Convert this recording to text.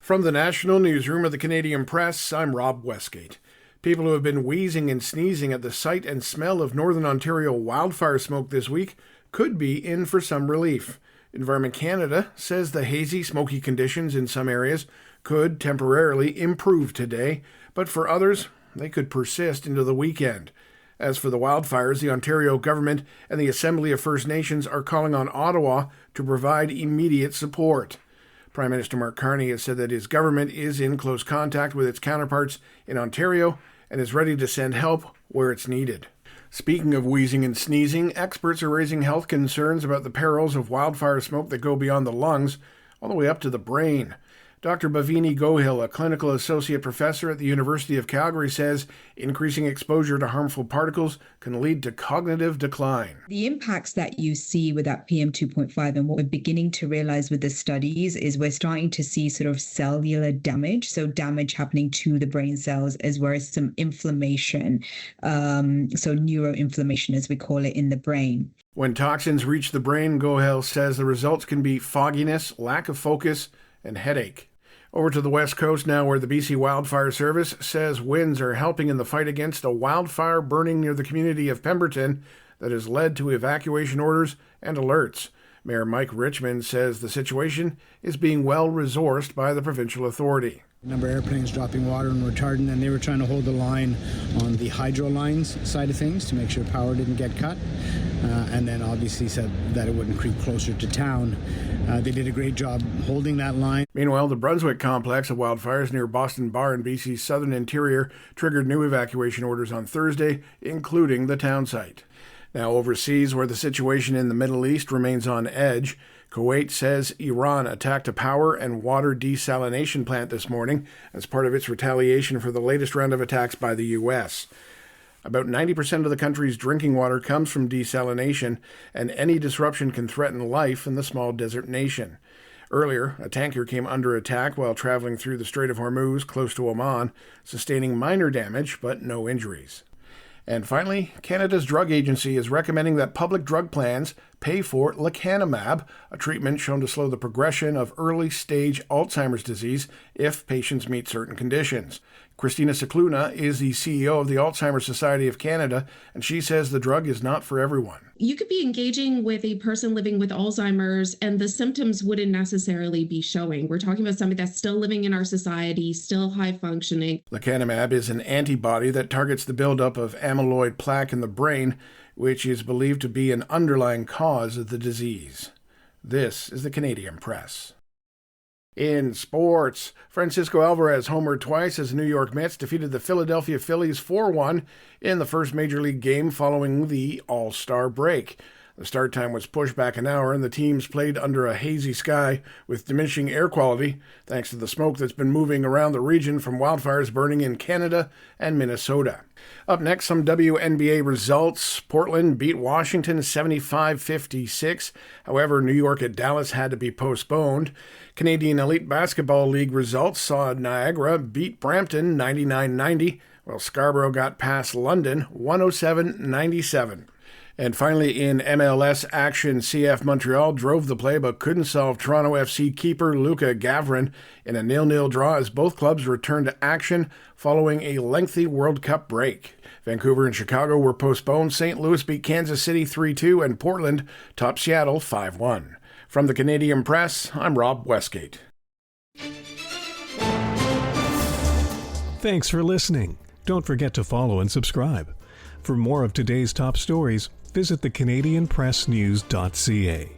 From the National Newsroom of the Canadian Press, I'm Rob Westgate. People who have been wheezing and sneezing at the sight and smell of Northern Ontario wildfire smoke this week could be in for some relief. Environment Canada says the hazy, smoky conditions in some areas could temporarily improve today, but for others, they could persist into the weekend. As for the wildfires, the Ontario government and the Assembly of First Nations are calling on Ottawa to provide immediate support. Prime Minister Mark Carney has said that his government is in close contact with its counterparts in Ontario and is ready to send help where it's needed. Speaking of wheezing and sneezing, experts are raising health concerns about the perils of wildfire smoke that go beyond the lungs all the way up to the brain. Dr. Bhavini Gohil, a clinical associate professor at the University of Calgary, says increasing exposure to harmful particles can lead to cognitive decline. The impacts that you see with that PM 2.5 and what we're beginning to realize with the studies is we're starting to see sort of cellular damage, so damage happening to the brain cells as well as some inflammation, so neuroinflammation as we call it in the brain. When toxins reach the brain, Gohil says the results can be fogginess, lack of focus, and headache. Over to the West Coast now, where the BC Wildfire Service says winds are helping in the fight against a wildfire burning near the community of Pemberton that has led to evacuation orders and alerts. Mayor Mike Richmond says the situation is being well resourced by the provincial authority. A number of airplanes dropping water and retardant, and they were trying to hold the line on the hydro lines side of things to make sure power didn't get cut, and then obviously said that it wouldn't creep closer to town. They did a great job holding that line. Meanwhile, the Brunswick complex of wildfires near Boston Bar in BC's southern interior triggered new evacuation orders on Thursday, including the town site. Now overseas, where the situation in the Middle East remains on edge, Kuwait says Iran attacked a power and water desalination plant this morning as part of its retaliation for the latest round of attacks by the U.S. About 90% of the country's drinking water comes from desalination, and any disruption can threaten life in the small desert nation. Earlier, a tanker came under attack while traveling through the Strait of Hormuz close to Oman, sustaining minor damage but no injuries. And finally, Canada's drug agency is recommending that public drug plans pay for lecanemab, a treatment shown to slow the progression of early-stage Alzheimer's disease if patients meet certain conditions. Christina Cicluna is the CEO of the Alzheimer's Society of Canada, and she says the drug is not for everyone. You could be engaging with a person living with Alzheimer's and the symptoms wouldn't necessarily be showing. We're talking about somebody that's still living in our society, still high functioning. Lecanemab is an antibody that targets the buildup of amyloid plaque in the brain, which is believed to be an underlying cause of the disease. This is the Canadian Press. In sports, Francisco Alvarez homered twice as the New York Mets defeated the Philadelphia Phillies 4-1 in the first Major League game following the All-Star break. The start time was pushed back an hour, and the teams played under a hazy sky with diminishing air quality, thanks to the smoke that's been moving around the region from wildfires burning in Canada and Minnesota. Up next, some WNBA results. Portland beat Washington 75-56. However, New York at Dallas had to be postponed. Canadian Elite Basketball League results saw Niagara beat Brampton 99-90, while Scarborough got past London 107-97. And finally, in MLS action, CF Montreal drove the play but couldn't solve Toronto FC keeper Luca Gavrin in a 0-0 draw as both clubs returned to action following a lengthy World Cup break. Vancouver and Chicago were postponed. St. Louis beat Kansas City 3-2, and Portland topped Seattle 5-1. From the Canadian Press, I'm Rob Westgate. Thanks for listening. Don't forget to follow and subscribe. For more of today's top stories, visit thecanadianpressnews.ca.